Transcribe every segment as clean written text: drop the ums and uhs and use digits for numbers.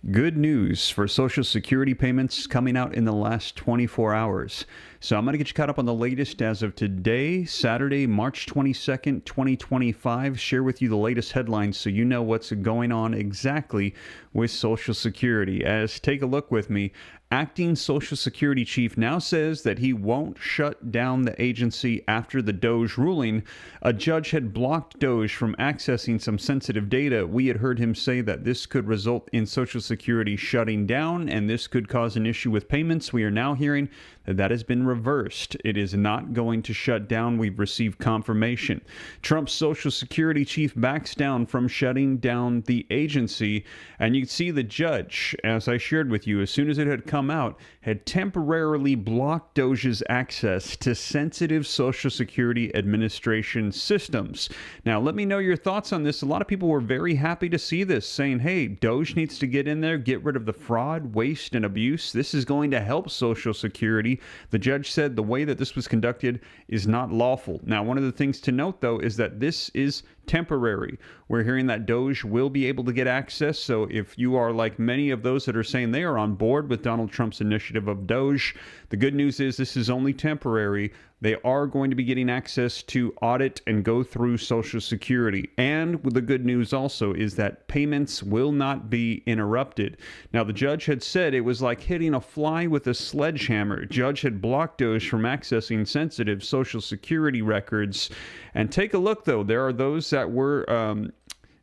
Good news for Social Security payments coming out in the last 24 hours. So I'm going to get you caught up on the latest as of today, Saturday, March 22nd, 2025. Share with you the latest headlines so you know what's going on exactly with Social Security. As take a look with me, acting Social Security chief now says that he won't shut down the agency after the DOGE ruling. A judge had blocked DOGE from accessing some sensitive data. We had heard him say that this could result in Social Security shutting down, and this could cause an issue with payments. We are now hearing that that has been reversed. It is not going to shut down. We've received confirmation. Trump's Social Security chief backs down from shutting down the agency, and you can see the judge, as I shared with you, as soon as it had come out, had temporarily blocked DOGE's access to sensitive Social Security Administration systems. Now, let me know your thoughts on this. A lot of people were very happy to see this, saying, hey, DOGE needs to get in there, get rid of the fraud, waste, and abuse. This is going to help Social Security. The judge said the way that this was conducted is not lawful. Now, one of the things to note, though, is that this is temporary. We're hearing that DOGE will be able to get access. So if you are like many of those that are saying they are on board with Donald Trump's initiative of DOGE, the good news is this is only temporary. They are going to be getting access to audit and go through Social Security. And the good news also is that payments will not be interrupted. Now, the judge had said it was like hitting a fly with a sledgehammer. Judge had blocked DOGE from accessing sensitive Social Security records. And take a look, though. There are those that were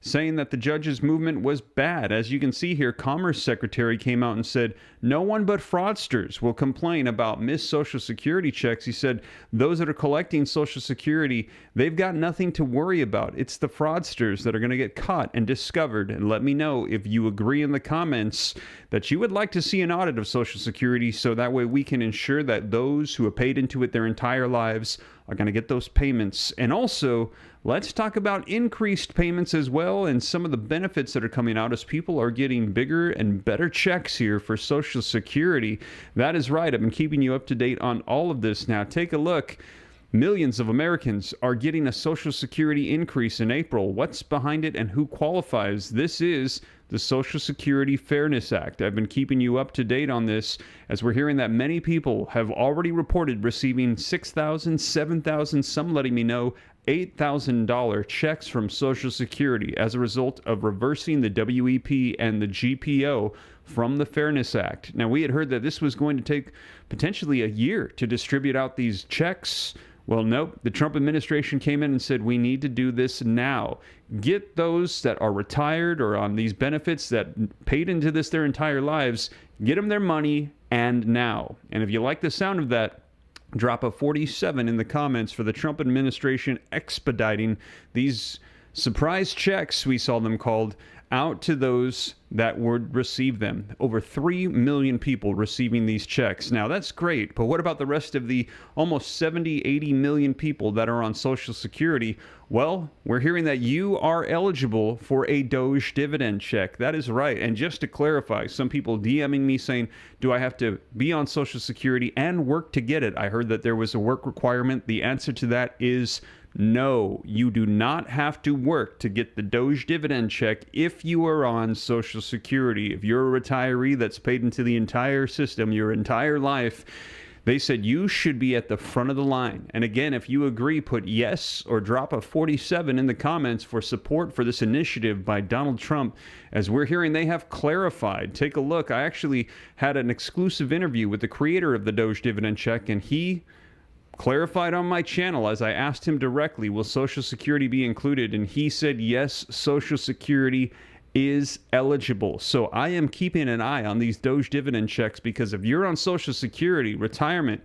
saying that the judge's movement was bad. As you can see here, Commerce Secretary came out and said, no one but fraudsters will complain about missed Social Security checks. He said, those that are collecting Social Security, they've got nothing to worry about. It's the fraudsters that are going to get caught and discovered. And let me know if you agree in the comments that you would like to see an audit of Social Security so that way we can ensure that those who have paid into it their entire lives are going to get those payments. And also, let's talk about increased payments as well and some of the benefits that are coming out as people are getting bigger and better checks here for Social Security. That is right. I've been keeping you up to date on all of this. Now, take a look. Millions of Americans are getting a Social Security increase in April. What's behind it and who qualifies? This is the Social Security Fairness Act. I've been keeping you up to date on this as we're hearing that many people have already reported receiving $6,000, $7,000, some letting me know $8,000 checks from Social Security as a result of reversing the WEP and the GPO from the Fairness Act. Now, we had heard that this was going to take potentially a year to distribute out these checks. Well, nope. The Trump administration came in and said, we need to do this now. Get those that are retired or on these benefits that paid into this their entire lives, get them their money and now. And if you like the sound of that, drop a 47 in the comments for the Trump administration expediting these surprise checks, we saw them called, out to those that would receive them. Over 3 million people receiving these checks. Now, that's great, but what about the rest of the almost 70, 80 million people that are on Social Security? Well, we're hearing that you are eligible for a DOGE dividend check. That is right. And just to clarify, some people DMing me saying, do I have to be on Social Security and work to get it? I heard that there was a work requirement. The answer to that is no, you do not have to work to get the DOGE dividend check if you are on Social Security. If you're a retiree that's paid into the entire system your entire life, they said you should be at the front of the line. And again, if you agree, put yes or drop a 47 in the comments for support for this initiative by Donald Trump. As we're hearing, they have clarified. Take a look. I actually had an exclusive interview with the creator of the DOGE dividend check, and he clarified on my channel as I asked him directly, will Social Security be included? And he said, yes, Social Security is eligible. So I am keeping an eye on these DOGE dividend checks because if you're on Social Security, retirement,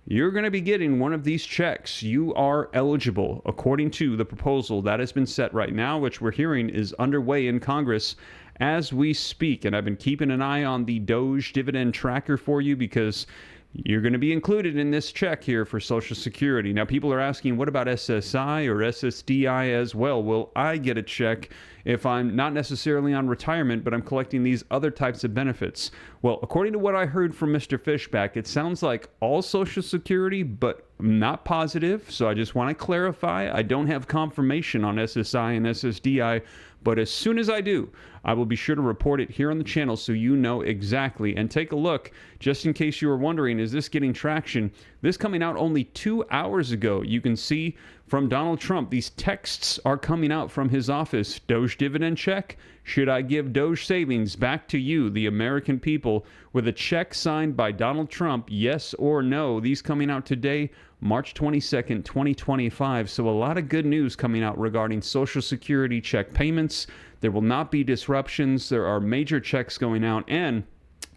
you're going to be getting one of these checks. You are eligible according to the proposal that has been set right now, which we're hearing is underway in Congress as we speak. And I've been keeping an eye on the DOGE dividend tracker for you because you're going to be included in this check here for Social Security. Now, people are asking, what about SSI or SSDI as well? Will I get a check if I'm not necessarily on retirement, but I'm collecting these other types of benefits? Well, according to what I heard from Mr. Fishback, it sounds like all Social Security, but not positive. So I just want to clarify, I don't have confirmation on SSI and SSDI, But as soon as I do, I will be sure to report it here on the channel so you know exactly. And take a look, just in case you were wondering, is this getting traction? This coming out only 2 hours ago. You can see from Donald Trump, these texts are coming out from his office. Doge dividend check. Should I give Doge savings back to you, the American people, with a check signed by Donald Trump? Yes or no? These coming out today, March 22nd, 2025. So a lot of good news coming out regarding Social Security check payments. There will not be disruptions. There are major checks going out. And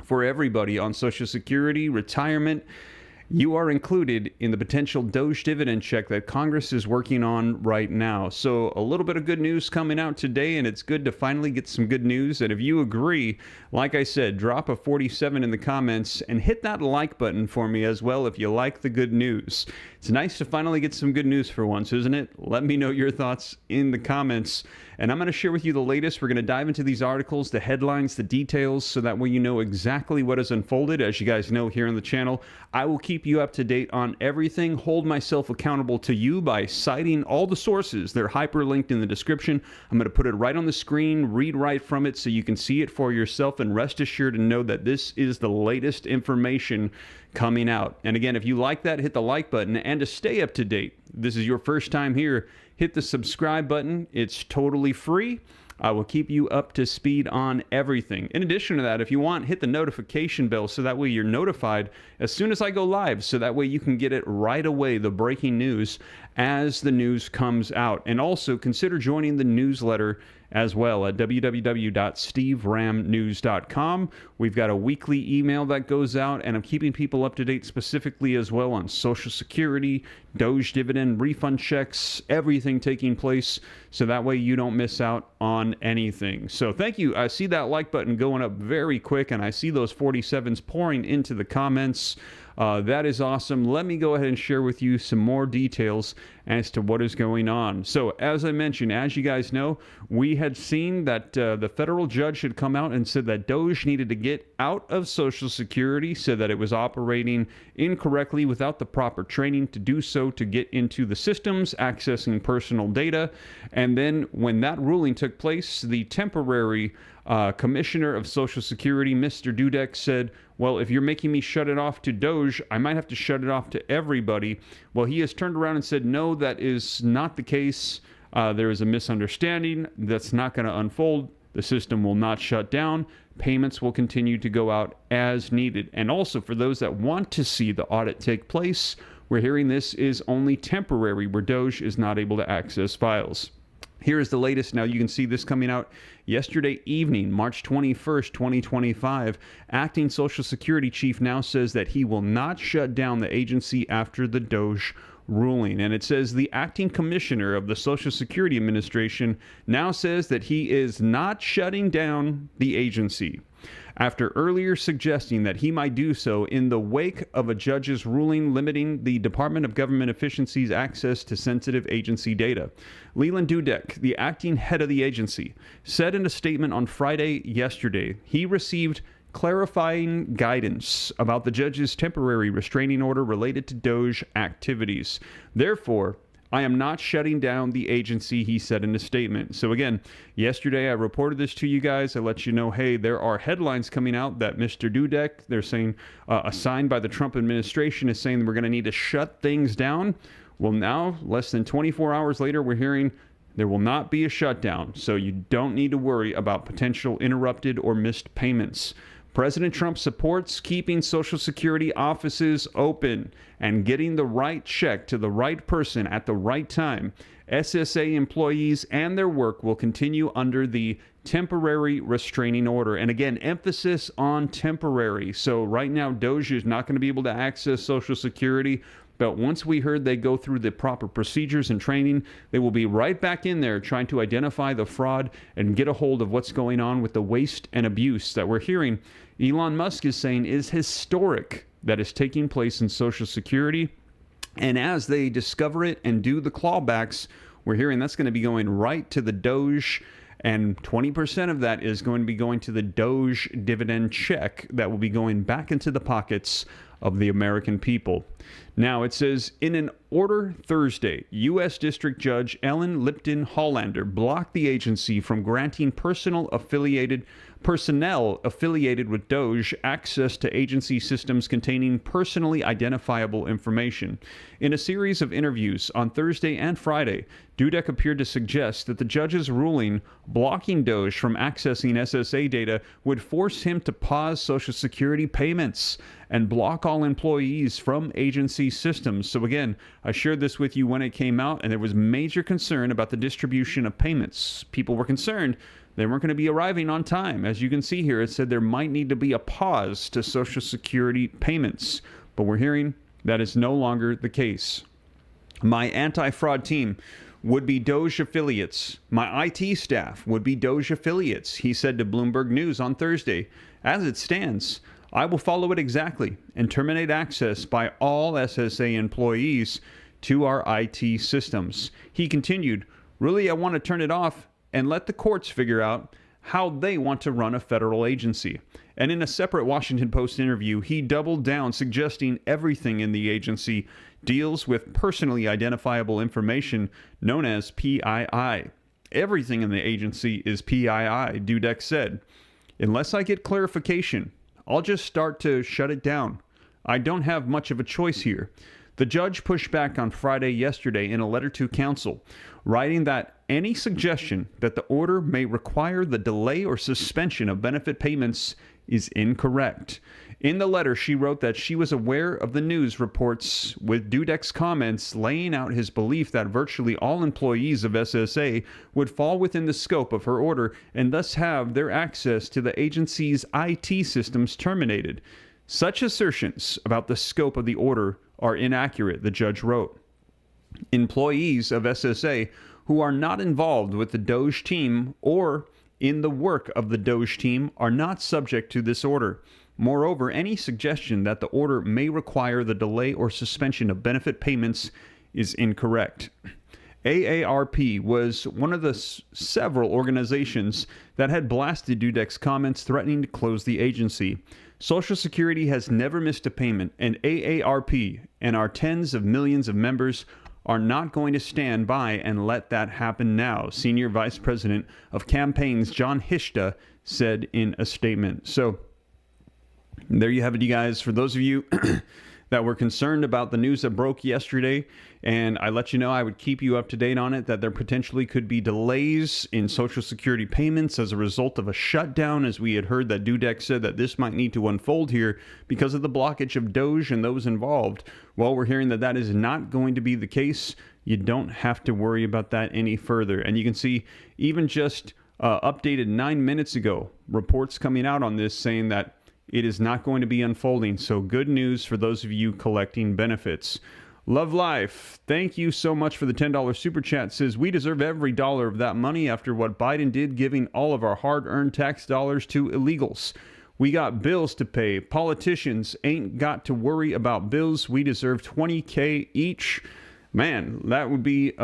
for everybody on Social Security, retirement, you are included in the potential Doge dividend check that Congress is working on right now. So a little bit of good news coming out today, and it's good to finally get some good news. And if you agree, like I said, drop a 47 in the comments and hit that like button for me as well if you like the good news. It's nice to finally get some good news for once, isn't it? Let me know your thoughts in the comments. And I'm going to share with you the latest. We're going to dive into these articles, the headlines, the details, so that way you know exactly what has unfolded. As you guys know here on the channel, I will keep you up to date on everything, hold myself accountable to you by citing all the sources. They're hyperlinked in the description. I'm going to put it right on the screen, read right from it so you can see it for yourself, and rest assured to know that this is the latest information coming out. And again, if you like that, hit the like button. And to stay up to date, this is your first time here, hit the subscribe button. It's totally free. I will keep you up to speed on everything. In addition to that, if you want, hit the notification bell so that way you're notified as soon as I go live, so that way you can get it right away, the breaking news, as the news comes out. And also consider joining the newsletter as well at www.steveramnews.com. We've got a weekly email that goes out, and I'm keeping people up to date specifically as well on Social Security, Doge dividend, refund checks, everything taking place, so that way you don't miss out on anything. So thank you. I see that like button going up very quick, and I see those 47s pouring into the comments. That is awesome. Let me go ahead and share with you some more details as to what is going on. So as I mentioned, as you guys know, we had seen that the federal judge had come out and said that Doge needed to get out of Social Security, said that it was operating incorrectly without the proper training to do so, to get into the systems, accessing personal data. And then when that ruling took place, the temporary Commissioner of Social Security, Mr. Dudek, said, well, if you're making me shut it off to Doge, I might have to shut it off to everybody. Well, he has turned around and said, no, that is not the case. There is a misunderstanding. That's not going to unfold. The system will not shut down. Payments will continue to go out as needed. And also, for those that want to see the audit take place, we're hearing this is only temporary, where Doge is not able to access files. Here is the latest. Now, you can see this coming out yesterday evening, March 21st, 2025. Acting Social Security Chief now says that he will not shut down the agency after the Doge ruling. And it says the acting commissioner of the Social Security Administration now says that he is not shutting down the agency, after earlier suggesting that he might do so in the wake of a judge's ruling limiting the Department of Government Efficiency's access to sensitive agency data. Leland Dudek, the acting head of the agency, said in a statement on Friday yesterday he received clarifying guidance about the judge's temporary restraining order related to Doge activities. Therefore, I am not shutting down the agency, he said in a statement. So again, yesterday I reported this to you guys. I let you know, hey, there are headlines coming out that Mr. Dudek, they're saying, assigned by the Trump administration, is saying that we're going to need to shut things down. Well, now, less than 24 hours later, we're hearing there will not be a shutdown. So you don't need to worry about potential interrupted or missed payments. President Trump supports keeping Social Security offices open and getting the right check to the right person at the right time. SSA employees and their work will continue under the temporary restraining order. And again, emphasis on temporary. So right now, Doge is not going to be able to access Social Security. But once we heard they go through the proper procedures and training, they will be right back in there trying to identify the fraud and get a hold of what's going on with the waste and abuse that we're hearing Elon Musk is saying is historic, that is taking place in Social Security. And as they discover it and do the clawbacks, we're hearing that's going to be going right to the Doge, and 20% of that is going to be going to the Doge dividend check that will be going back into the pockets of the American people. Now, it says, in an order Thursday, U.S. District Judge Ellen Lipton Hollander blocked the agency from granting personnel affiliated with DOGE access to agency systems containing personally identifiable information. In a series of interviews on Thursday and Friday, Dudek appeared to suggest that the judge's ruling blocking DOGE from accessing SSA data would force him to pause Social Security payments and block all employees from agency systems. So again, I shared this with you when it came out, and there was major concern about the distribution of payments. People were concerned they weren't going to be arriving on time. As you can see here, it said there might need to be a pause to Social Security payments, but we're hearing that is no longer the case. My anti-fraud team would be DOGE affiliates. My IT staff would be DOGE affiliates, he said to Bloomberg News on Thursday. As it stands, I will follow it exactly and terminate access by all SSA employees to our IT systems. He continued, really, I want to turn it off and let the courts figure out how they want to run a federal agency. And in a separate Washington Post interview, he doubled down, suggesting everything in the agency deals with personally identifiable information known as PII. Everything in the agency is PII, Dudek said. Unless I get clarification, I'll just start to shut it down. I don't have much of a choice here. The judge pushed back on Friday yesterday in a letter to counsel, writing that any suggestion that the order may require the delay or suspension of benefit payments is incorrect. In the letter, she wrote that she was aware of the news reports, with Dudek's comments laying out his belief that virtually all employees of SSA would fall within the scope of her order and thus have their access to the agency's IT systems terminated. Such assertions about the scope of the order are inaccurate, the judge wrote. Employees of SSA who are not involved with the DOGE team or in the work of the DOGE team are not subject to this order. Moreover, any suggestion that the order may require the delay or suspension of benefit payments is incorrect. AARP was one of the several organizations that had blasted Dudek's comments threatening to close the agency. Social Security has never missed a payment, and AARP and our tens of millions of members are not going to stand by and let that happen now, Senior Vice President of Campaigns John Hishta said in a statement. So there you have it, you guys. For those of you that were concerned about the news that broke yesterday, and I let you know I would keep you up to date on it, that there potentially could be delays in Social Security payments as a result of a shutdown, as we had heard that Dudek said that this might need to unfold here because of the blockage of DOGE and those involved. Well, we're hearing that that is not going to be the case. You don't have to worry about that any further. And you can see even just updated 9 minutes ago, reports coming out on this saying that it is not going to be unfolding. So good news for those of you collecting benefits. Love Life, thank you so much for the $10 super chat. Says, we deserve every dollar of that money after what Biden did, giving all of our hard-earned tax dollars to illegals. We got bills to pay. Politicians ain't got to worry about bills. We deserve $20K each. Man, that would be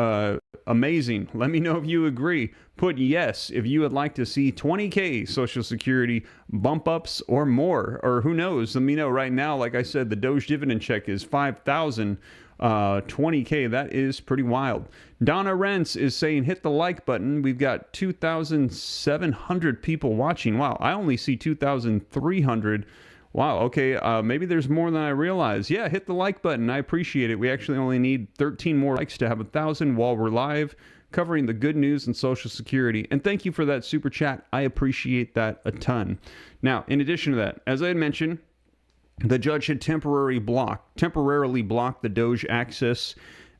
amazing. Let me know if you agree. Put yes if you would like to see $20K Social Security bump ups or more, or who knows. Let me know right now. Like I said, the DOGE dividend check is $5,000. $20K, that is pretty wild. Donna Rentz is saying, hit the like button. We've got 2,700 people watching. Wow, I only see 2,300. Wow, okay, maybe there's more than I realize. Yeah, hit the like button. I appreciate it. We actually only need 13 more likes to have 1,000 while we're live covering the good news and Social Security. And thank you for that super chat. I appreciate that a ton. Now, in addition to that, as I had mentioned, the judge had temporarily blocked the DOGE access.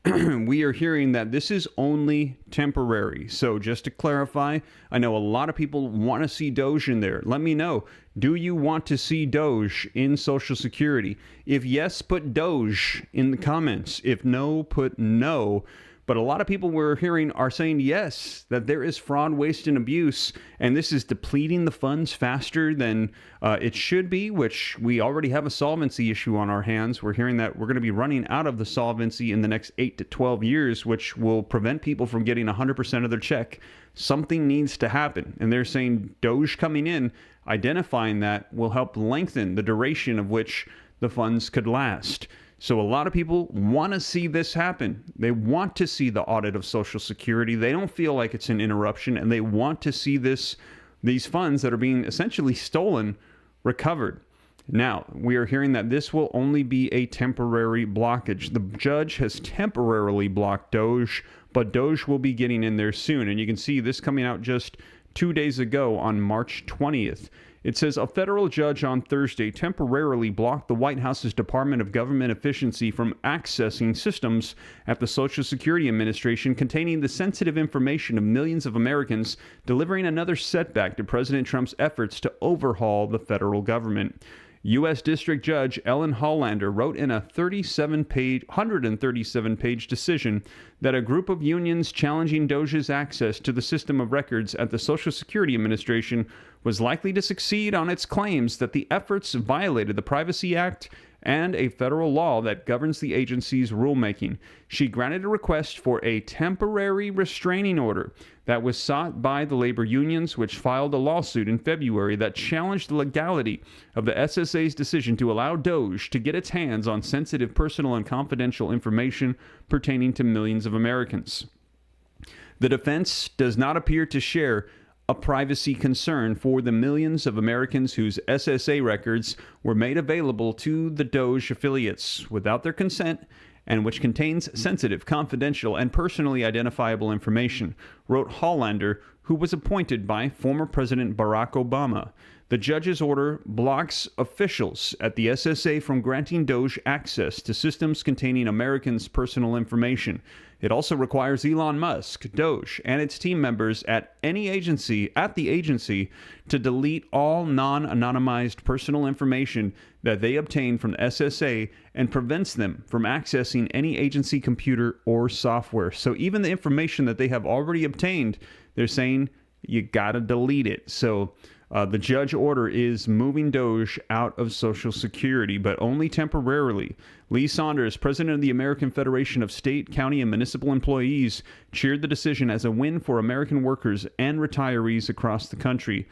We are hearing that this is only temporary. So just to clarify, I know a lot of people want to see DOGE in there. Let me know. Do you want to see DOGE in Social Security? If yes, put DOGE in the comments. If no, put no. But a lot of people we're hearing are saying yes, that there is fraud, waste, and abuse, and this is depleting the funds faster than it should be, which we already have a solvency issue on our hands. We're hearing that we're going to be running out of the solvency in the next 8 to 12 years, which will prevent people from getting 100% of their check. Something needs to happen, and they're saying DOGE coming in, identifying that will help lengthen the duration of which the funds could last. So a lot of people want to see this happen. They want to see the audit of Social Security. They don't feel like it's an interruption, and they want to see these funds that are being essentially stolen recovered. Now, we are hearing that this will only be a temporary blockage. The judge has temporarily blocked DOGE, but DOGE will be getting in there soon. And you can see this coming out just 2 days ago on March 20th. It says a federal judge on Thursday temporarily blocked the White House's Department of Government Efficiency from accessing systems at the Social Security Administration containing the sensitive information of millions of Americans, delivering another setback to President Trump's efforts to overhaul the federal government. U.S. District Judge Ellen Hollander wrote in a 137-page decision that a group of unions challenging DOGE's access to the system of records at the Social Security Administration was likely to succeed on its claims that the efforts violated the Privacy Act and a federal law that governs the agency's rulemaking. She granted a request for a temporary restraining order that was sought by the labor unions, which filed a lawsuit in February that challenged the legality of the SSA's decision to allow DOGE to get its hands on sensitive personal and confidential information pertaining to millions of Americans. The defense does not appear to share a privacy concern for the millions of Americans whose SSA records were made available to the DOGE affiliates without their consent and which contains sensitive, confidential, and personally identifiable information, wrote Hollander, who was appointed by former President Barack Obama. The judge's order blocks officials at the SSA from granting DOGE access to systems containing Americans' personal information. It also requires Elon Musk, DOGE, and its team members at the agency to delete all non-anonymized personal information that they obtain from the SSA and prevents them from accessing any agency computer or software. So even the information that they have already obtained, they're saying you gotta delete it. So the judge order is moving DOGE out of Social Security, but only temporarily. Lee Saunders, president of the American Federation of State, County, and Municipal Employees, cheered the decision as a win for American workers and retirees across the country.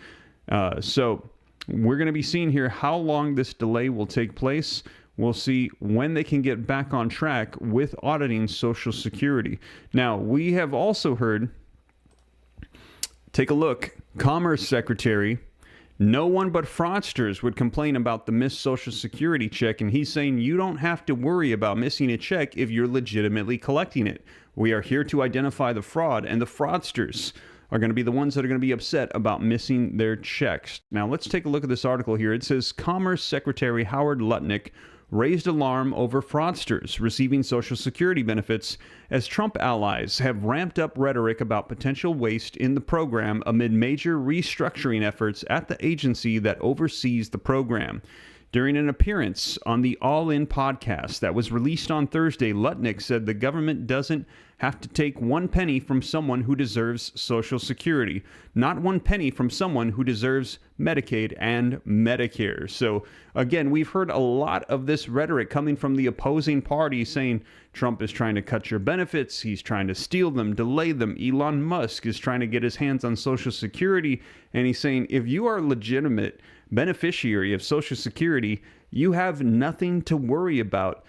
So we're going to be seeing here how long this delay will take place. We'll see when they can get back on track with auditing Social Security. Now, we have also heard, take a look, Commerce Secretary, no one but fraudsters would complain about the missed Social Security check, and he's saying you don't have to worry about missing a check if you're legitimately collecting it. We are here to identify the fraud, and the fraudsters are going to be the ones that are going to be upset about missing their checks. Now, let's take a look at this article here. It says Commerce Secretary Howard Lutnick raised alarm over fraudsters receiving Social Security benefits as Trump allies have ramped up rhetoric about potential waste in the program amid major restructuring efforts at the agency that oversees the program. During an appearance on the All In podcast that was released on Thursday, Lutnick said the government doesn't have to take 1 penny from someone who deserves Social Security, not 1 penny from someone who deserves Medicaid and Medicare. So again, we've heard a lot of this rhetoric coming from the opposing party saying Trump is trying to cut your benefits, he's trying to steal them, delay them. Elon Musk is trying to get his hands on Social Security, and he's saying if you are a legitimate beneficiary of Social Security, you have nothing to worry about.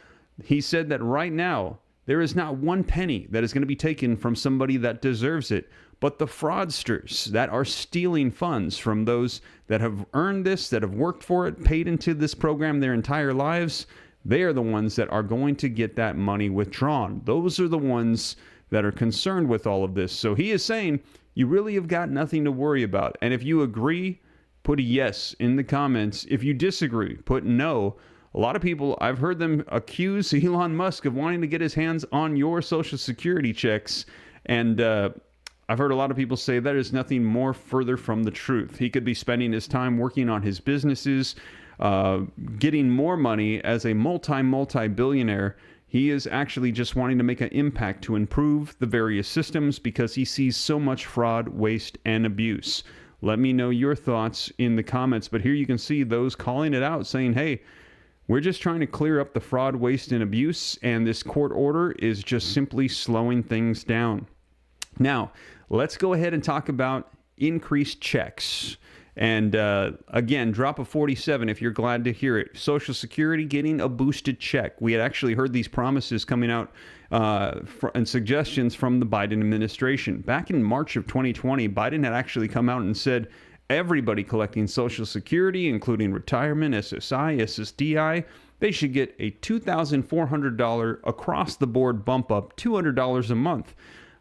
He said that right now, there is not 1 penny that is going to be taken from somebody that deserves it, but the fraudsters that are stealing funds from those that have earned this, that have worked for it, paid into this program their entire lives, they are the ones that are going to get that money withdrawn. Those are the ones that are concerned with all of this. So he is saying you really have got nothing to worry about. And if you agree, put a yes in the comments. If you disagree, put no. A lot of people, I've heard them accuse Elon Musk of wanting to get his hands on your Social Security checks. And I've heard a lot of people say that is nothing more further from the truth. He could be spending his time working on his businesses, getting more money as a multi-billionaire. He is actually just wanting to make an impact to improve the various systems because he sees so much fraud, waste, and abuse. Let me know your thoughts in the comments. But here you can see those calling it out, saying, hey, we're just trying to clear up the fraud, waste, and abuse, and this court order is just simply slowing things down. Now, let's go ahead and talk about increased checks. And again, drop a 47 if you're glad to hear it. Social Security getting a boosted check. We had actually heard these promises coming out and suggestions from the Biden administration. Back in March of 2020, Biden had actually come out and said everybody collecting Social Security, including retirement, SSI, SSDI, they should get a $2,400 across-the-board bump up, $200 a month.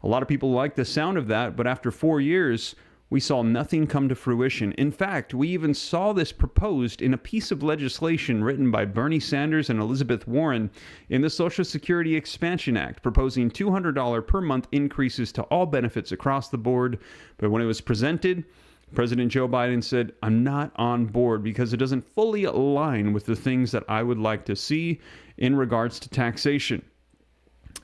A lot of people like the sound of that, but after 4 years, we saw nothing come to fruition. In fact, we even saw this proposed in a piece of legislation written by Bernie Sanders and Elizabeth Warren in the Social Security Expansion Act, proposing $200 per month increases to all benefits across the board. But when it was presented, President Joe Biden said, I'm not on board because it doesn't fully align with the things that I would like to see in regards to taxation.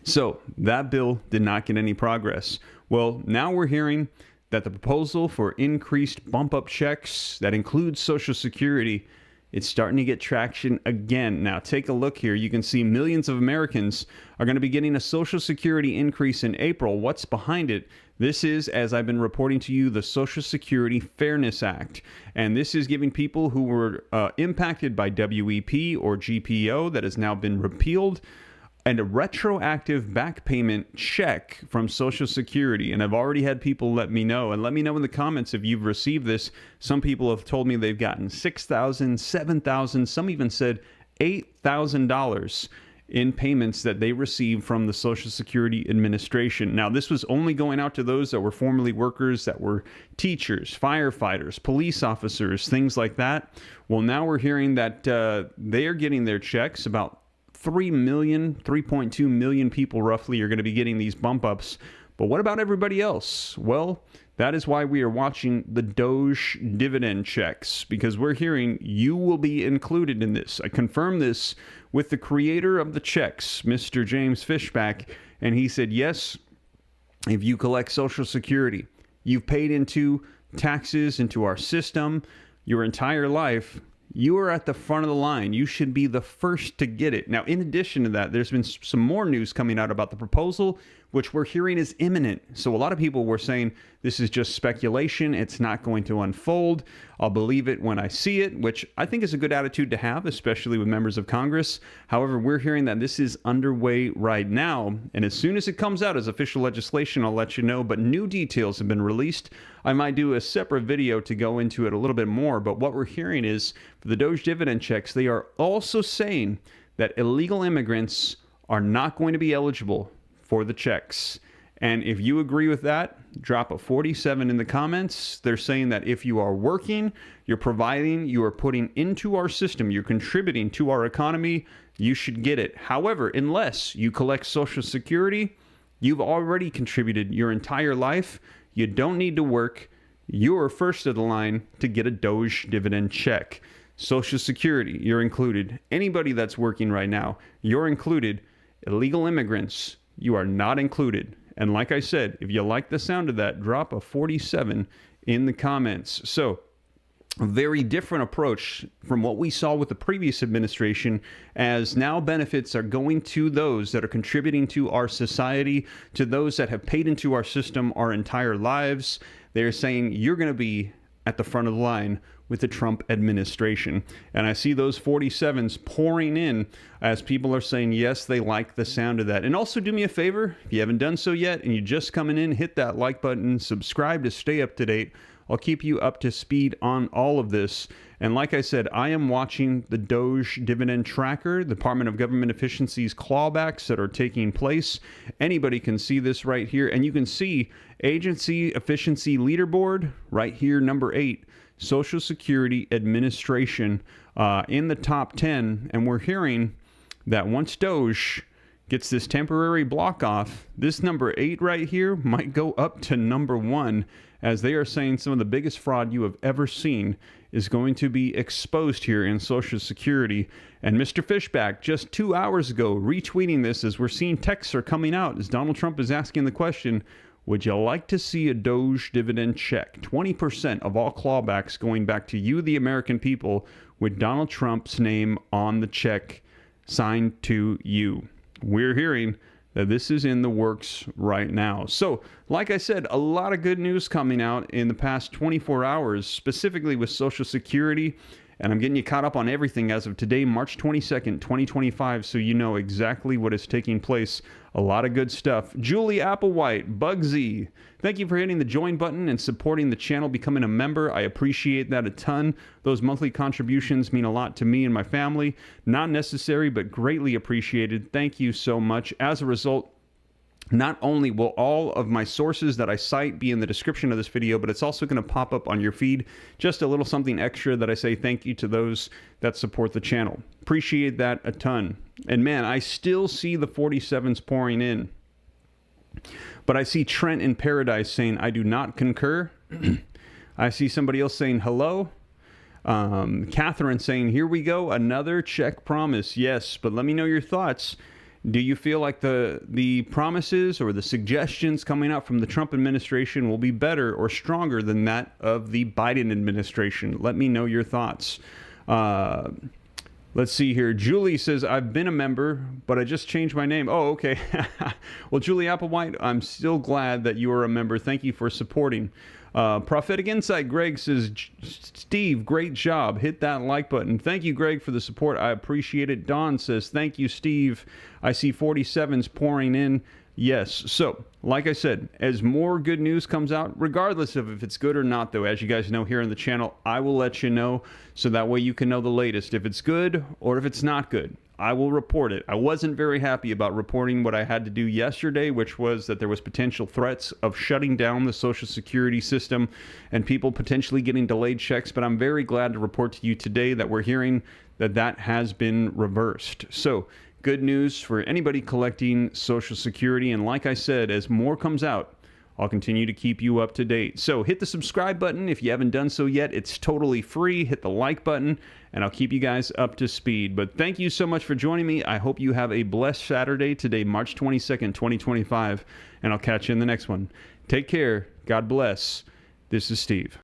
So that bill did not get any progress. Well, now we're hearing that the proposal for increased bump-up checks that includes Social Security, it's starting to get traction again. Now, take a look here. You can see millions of Americans are going to be getting a Social Security increase in April. What's behind it? This is, as I've been reporting to you, the Social Security Fairness Act. And this is giving people who were impacted by WEP or GPO that has now been repealed and a retroactive back payment check from Social Security. And I've already had people let me know. And let me know in the comments if you've received this. Some people have told me they've gotten $6,000, $7,000, some even said $8,000 in payments that they received from the Social Security Administration. Now, this was only going out to those that were formerly workers, that were teachers, firefighters, police officers, things like that. Well, now we're hearing that they are getting their checks. About 3.2 million people roughly are going to be getting these bump ups. But what about everybody else? Well, that is why we are watching the DOGE dividend checks, because we're hearing you will be included in this. I confirmed this with the creator of the checks, Mr. James Fishback, and he said, yes, if you collect Social Security, you've paid into taxes, into our system your entire life, you are at the front of the line. You should be the first to get it. Now, in addition to that, there's been some more news coming out about the proposal, which we're hearing is imminent. So a lot of people were saying this is just speculation. It's not going to unfold. I'll believe it when I see it, which I think is a good attitude to have, especially with members of Congress. However, we're hearing that this is underway right now. And as soon as it comes out as official legislation, I'll let you know. But new details have been released. I might do a separate video to go into it a little bit more. But what we're hearing is for the DOGE dividend checks, they are also saying that illegal immigrants are not going to be eligible for the checks. And if you agree with that, drop a 47 in the comments. They're saying that if you are working, you're providing, you are putting into our system, you're contributing to our economy, you should get it. However, unless you collect Social Security, you've already contributed your entire life. You don't need to work. You're first of the line to get a DOGE dividend check. Social Security, you're included. Anybody that's working right now, you're included. Illegal immigrants, you are not included. And like I said, if you like the sound of that, drop a 47 in the comments. So, a very different approach from what we saw with the previous administration, as now benefits are going to those that are contributing to our society, to those that have paid into our system our entire lives. They're saying you're going to be at the front of the line with the Trump administration. And I see those 47s pouring in as people are saying, yes, they like the sound of that. And also do me a favor, if you haven't done so yet and you're just coming in, hit that like button, subscribe to stay up to date. I'll keep you up to speed on all of this. And like I said, I am watching the DOGE dividend tracker, Department of Government Efficiency's clawbacks that are taking place. Anybody can see this right here. And you can see Agency Efficiency Leaderboard right here, number 8, Social Security Administration in the top 10. And we're hearing that once DOGE gets this temporary block off, this number 8 right here might go up to number 1, as they are saying some of the biggest fraud you have ever seen is going to be exposed here in Social Security. And Mr. Fishback, just 2 hours ago, retweeting this as we're seeing texts are coming out as Donald Trump is asking the question, would you like to see a DOGE dividend check? 20% of all clawbacks going back to you, the American people, with Donald Trump's name on the check signed to you. We're hearing that this is in the works right now. So, like I said, a lot of good news coming out in the past 24 hours, specifically with Social Security. And I'm getting you caught up on everything as of today, March 22nd, 2025, so you know exactly what is taking place. A lot of good stuff. Julie Applewhite, Bugsy, thank you for hitting the join button and supporting the channel, becoming a member. I appreciate that a ton. Those monthly contributions mean a lot to me and my family. Not necessary, but greatly appreciated. Thank you so much. As a result, not only will all of my sources that I cite be in the description of this video, but it's also going to pop up on your feed. Just a little something extra that I say thank you to those that support the channel. Appreciate that a ton. And man, I still see the 47s pouring in. But I see Trent in Paradise saying, I do not concur. I see somebody else saying hello. Catherine saying, here we go, another check promise. Yes, but let me know your thoughts. Do you feel like the promises or the suggestions coming out from the Trump administration will be better or stronger than that of the Biden administration? Let me know your thoughts. Let's see here. Julie says, I've been a member, but I just changed my name. Oh, okay. Well, Julie Applewhite, I'm still glad that you are a member. Thank you for supporting. Prophetic Insight, Greg says, Steve, great job. Hit that like button. Thank you, Greg, for the support. I appreciate it. Don says, thank you, Steve. I see 47s pouring in. Yes. So, like I said, as more good news comes out, regardless of if it's good or not, though, as you guys know here on the channel, I will let you know so that way you can know the latest. If it's good or if it's not good, I will report it. I wasn't very happy about reporting what I had to do yesterday, which was that there was potential threats of shutting down the Social Security system and people potentially getting delayed checks. But I'm very glad to report to you today that we're hearing that that has been reversed. So good news for anybody collecting Social Security. And like I said, as more comes out, I'll continue to keep you up to date. So hit the subscribe button if you haven't done so yet. It's totally free. Hit the like button, and I'll keep you guys up to speed. But thank you so much for joining me. I hope you have a blessed Saturday today, March 22nd, 2025, and I'll catch you in the next one. Take care. God bless. This is Steve.